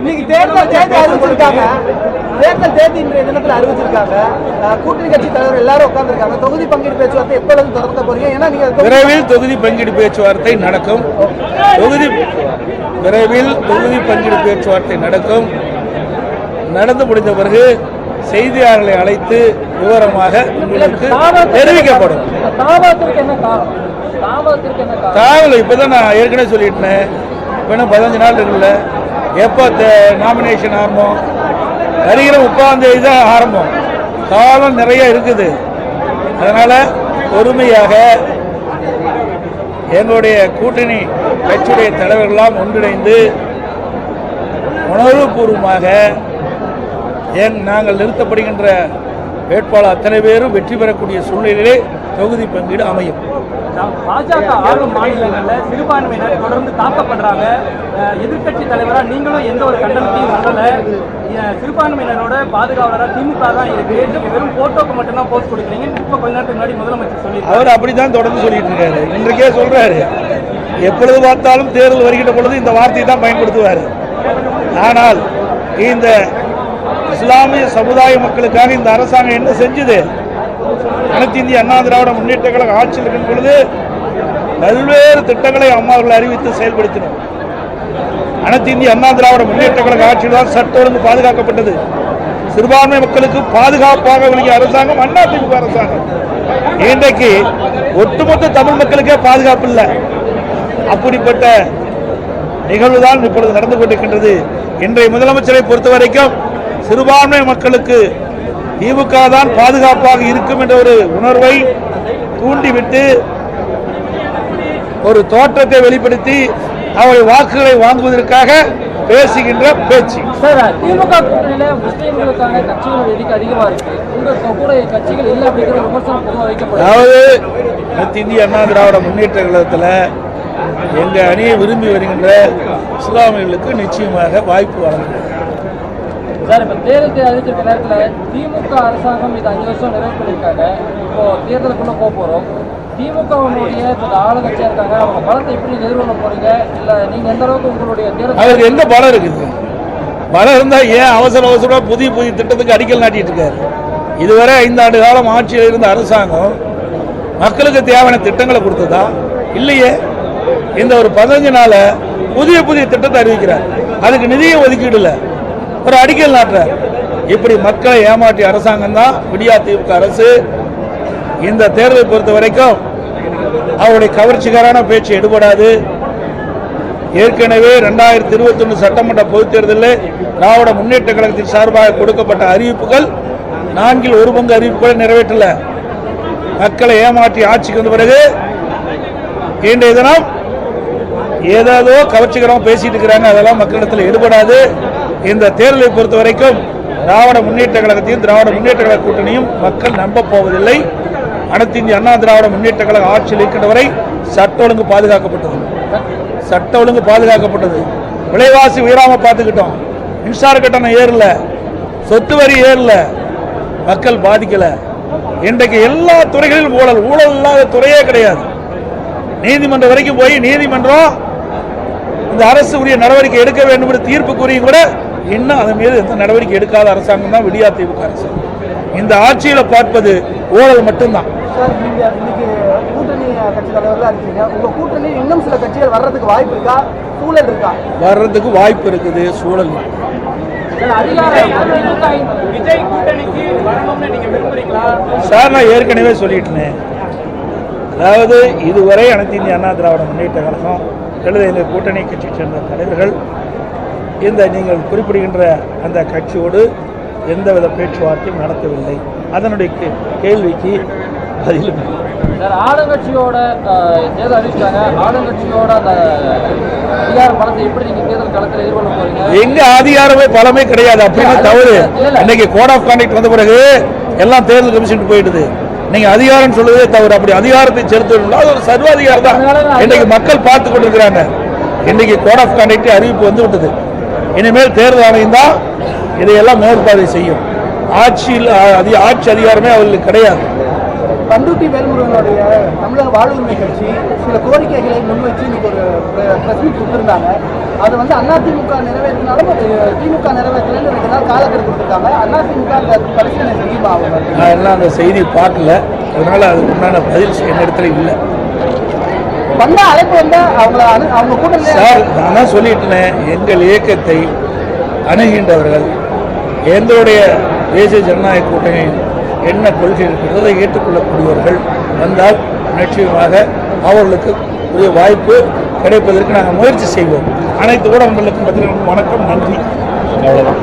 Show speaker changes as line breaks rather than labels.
இன்னைக்கு தேர்தல் தேதி அறிவிச்சிருக்காங்க. தேர்தல் தேதி இன்றைய தினத்தில் அறிவிச்சிருக்காங்க. கூட்டணி கட்சி தலைவர் எல்லாரும் உட்கார்ந்துருக்காங்க. தொகுதி பங்கீடு பேச்சுவார்த்தை எப்பொழுது தொடர்க்க போறீங்க? ஏன்னா நீங்க
விரைவில் தொகுதி பங்கீடு பேச்சுவார்த்தை நடக்கும். விரைவில் தொகுதி பங்கீடு பேச்சுவார்த்தை நடக்கும். நடந்து முடிந்த பிறகு செய்தியாளர்களை அழைத்து விவரமாக உங்களுக்கு தெரிவிக்கப்படும். தாவல் இப்பதான் நான் ஏற்கனவே சொல்லிட்டேன். இன்னும் 15 நாள் இருக்குல்ல. எப்போ நாமினேஷன் ஆரம்பம்? வருகிற 30ஆம் தேதி தான் ஆரம்பம். காலம் நிறைய இருக்குது. அதனால பொறுமையாக எங்களுடைய கூட்டணி கட்சியுடைய தலைவர்களெல்லாம் ஒன்றிணைந்து உணர்வுபூர்வமாக நாங்கள் நிறுத்தப்படுகின்ற வேட்பாளர் அத்தனை பேரும் வெற்றி பெறக்கூடிய சூழ்நிலையிலே தொகுதி பங்கீடு அமையும்.
பாஜக ஆளும் மாநிலங்களில் சிறுபான்மையினர் தொடர்ந்து தாக்கப்படுறாங்க. எதிர்கட்சி தலைவராக நீங்களும் எந்த ஒரு கண்டனத்தையும் பண்ணல. சிறுபான்மையினரோட பாதுகாவலராக திமுக தான் இருக்கு. வெறும் போட்டோக்கு மட்டும்தான் போஸ்ட் கொடுக்குறீங்க. இப்ப கொஞ்ச நேரத்துக்கு முன்னாடி முதலமைச்சர் சொல்லி
அவர் அப்படித்தான் தொடர்ந்து சொல்லிட்டு இருக்காரு. இன்றைக்கே சொல்றாரு, எப்பொழுது பார்த்தாலும் தேர்தல் வருகின்ற பொழுது இந்த வார்த்தையை தான் பயன்படுத்துவார். ஆனால் இந்த இஸ்லாமிய சமுதாய மக்களுக்காக இந்த அரசாங்கம் என்ன செஞ்சது? அனைத்து இந்திய அண்ணா திராவிட முன்னேற்ற கழக ஆட்சியில் இருக்கும் பொழுது பல்வேறு திட்டங்களை அம்மா அவர்கள் அறிவித்து செயல்படுத்தினோம். அனைத்து இந்திய அண்ணா திராவிட முன்னேற்ற கழக ஆட்சியில் தான் சட்ட ஒழுங்கு பாதுகாக்கப்பட்டது. சிறுபான்மை மக்களுக்கு பாதுகாப்பாக விளங்கிய அரசாங்கம் அதிமுக அரசாங்கம். இன்றைக்கு ஒட்டுமொத்த தமிழ் மக்களுக்கே பாதுகாப்பு இல்லை. அப்படிப்பட்ட நிகழ்வுதான் இப்பொழுது நடந்து கொண்டிருக்கின்றது. இன்றைய முதலமைச்சரை பொறுத்தவரைக்கும் சிறுபான்மை மக்களுக்கு திமுக தான் பாதுகாப்பாக இருக்கும் என்ற ஒரு உணர்வை தூண்டிவிட்டு ஒரு தோற்றத்தை வெளிப்படுத்தி அவருடைய வாக்குகளை வாங்குவதற்காக பேசுகின்ற பேச்சு.
திமுக கூட்டணியில முஸ்லிம்களுக்கான கட்சிகள் எண்ணிக்கை அதிகமா இருக்கு. உங்க கூட கட்சிகள் இல்லை அப்படிங்கிற விமர்சனம் பொதுவாக வைக்கப்படும்.
அதாவது அனைத்து இந்திய அண்ணா திராவிட முன்னேற்ற கழகத்தில் எங்க அணியை விரும்பி வருகின்ற இஸ்லாமியர்களுக்கு நிச்சயமாக வாய்ப்பு வழங்குகிறது.
சார், இப்போ தேர்தல் அறிவிச்சிருக்க நேரத்தில் திமுக அரசாங்கம் இது 5 வருஷம் நிறைவு பண்ணியிருக்காங்க. இப்போ தேர்தலுக்குள்ள போகிறோம். திமுகவுடைய ஆளுங்கட்சியாக இருக்காங்க. அவங்க பலத்தை எப்படி நிறுவன போறீங்க? இல்லை நீங்க எந்த அளவுக்கு உங்களுடைய தேர்தல்
அவருக்கு எந்த பலம் இருக்குது? பலம் இருந்தால் ஏன் அவசரமாக புதிய திட்டத்துக்கு அடிக்கல் நாட்டிட்டு இருக்காரு? இதுவரை 5 ஆண்டு காலம் ஆட்சியில் இருந்த அரசாங்கம் மக்களுக்கு தேவையான திட்டங்களை கொடுத்ததா? இல்லையே. இந்த ஒரு 15 நாள புதிய திட்டத்தை அறிவிக்கிறார். அதுக்கு நிதியை ஒதுக்கீடுல ஒரு அடிக்கல் நாட்டுறார். இப்படி மக்களை ஏமாற்றிய அரசாங்கம் தான் விடியா திமுக அரசு. இந்த தேர்தலை பொறுத்த வரைக்கும் அவருடைய கவர்ச்சிகரான பேச்சு எடுபடாது. ஏற்கனவே 2021 சட்டமன்ற பொதுத் தேர்தலில் திராவிட முன்னேற்ற கழகத்தின் சார்பாக கொடுக்கப்பட்ட அறிவிப்புகள் 4 1 பங்கு அறிவிப்புகளை நிறைவேற்றல. மக்களை ஏமாற்றி ஆட்சிக்கு வந்த பிறகு இன்றைய தினம் ஏதோ கவர்ச்சிகரமாக பேசிட்டு இருக்கிறாங்க. அதெல்லாம் மக்களிடத்தில் எடுபடாது. இந்த தேர்தலை பொறுத்த வரைக்கும் திராவிட முன்னேற்ற கழகத்தையும் திராவிட முன்னேற்ற கழக கூட்டணியும் மக்கள் நம்ப போவதில்லை. அனைத்து இந்திய அண்ணா திராவிட முன்னேற்ற கழக ஆட்சியில் இருக்கின்ற வரை சட்ட ஒழுங்கு பாதுகாக்கப்பட்டது. விலைவாசி உயராம பார்த்துக்கிட்டோம். மின்சார கட்டணம் ஏறல, சொத்து வரி ஏறல, மக்கள் பாதிக்கல. இன்றைக்கு எல்லா துறைகளிலும் ஊழல் இல்லாத துறையே கிடையாது. நீதிமன்றம் வரைக்கும் போய் நீதிமன்றம் இந்த அரசு உரிய நடவடிக்கை எடுக்க வேண்டும் என்று தீர்ப்பு கூறியும் கூட இன்னும் அதன் மீது எந்த நடவடிக்கை எடுக்காத அரசாங்கம் தான் விடியா திமுக அரசு. இந்த ஆட்சியில பார்ப்பது ஊழல் மட்டும்தான்.
கூட்டணி கட்சி தலைவர்களா இருக்கீங்க. உங்க கூட்டணி இன்னும் சில கட்சிகள் வர்றதுக்கு வாய்ப்பு இருக்கா? சூழல் இருக்கா?
வர்றதுக்கு வாய்ப்பு இருக்குது. சூழல் சார், நான் ஏற்கனவே சொல்லிட்டேன். அதாவது இதுவரை அனைத்து இந்திய அண்ணா திராவிட முன்னேற்ற கழகம் அல்லது இந்த கூட்டணி கட்சியை சேர்ந்த தலைவர்கள் இந்த நீங்கள் குறிப்பிடுகின்ற அந்த கட்சியோடு எந்தவித பேச்சுவார்த்தையும் நடத்தவில்லை. அதனுடைய கேள்விக்கு பதில்
ஆளுங்கட்சியோட தேர்தல் அறிவிச்சாங்க. ஆளுங்கட்சியோட அந்த அதிகார பலத்தை எப்படி நீங்க தேர்தல் களத்தில் எதிர்கொள்ள போறீங்க?
எங்க அதிகாரமே பலமே கிடையாது அப்படின்னு தவறு. இன்னைக்கு கோட் ஆஃப் கான்டக்ட் வந்த பிறகு எல்லாம் தேர்தல் கமிஷன் போயிடுது. நீங்க அதிகாரம் சொல்லுவதே தவறு. அப்படி அதிகாரத்தை செலுத்த ஒரு சர்வாதிகாரம் தான் இன்னைக்கு மக்கள் பார்த்து கொண்டிருக்கிறாங்க. இன்னைக்கு கோட் ஆஃப் கான்டக்ட் அறிவிப்பு வந்து விட்டது. இனிமேல் தேர்தல் ஆணையம் தான் இதையெல்லாம் மேற்பார்வை செய்யும். ஆட்சி அதிகாரமே அவர்களுக்கு கிடையாது.
பண்ருட்டி வேல்முருகனுடைய தமிழக வாழ்வுரிமை கட்சி சில கோரிக்கைகளை முன்வச்சு இன்னைக்கு ஒரு பிரஸ் மீட் கொடுத்துருந்தாங்க. அதை வந்து அதிமுக நிறைவேற்றினாலும் திமுக நிறைவேற்றலன்னு 2 நாள் காலக்கெடு கொடுத்துருக்காங்க. அதிமுக பரிசீலனை செய்யுமா?
நான் எல்லாம் அந்த செய்தி பார்க்கல, அதனால அதுக்கு உண்டான பதில் என்னிடத்துல இல்லை.
வந்தா அழைப்பு வந்தா அவங்க கூட்டம்
சார், நான் தான் சொல்லிட்டேன், எங்கள் இயக்கத்தை அணுகின்றவர்கள் எங்களுடைய தேசிய ஜனநாயக கூட்டணியின் என்ன கொள்கை இருக்கிறதோ அதை ஏற்றுக்கொள்ளக்கூடியவர்கள் வந்தால் நிச்சயமாக அவர்களுக்கு உரிய வாய்ப்பு கிடைப்பதற்கு நாங்கள் முயற்சி செய்வோம். அனைத்து ஊடகங்களுக்கும் வணக்கம், நன்றி, அவ்வளவுதான்.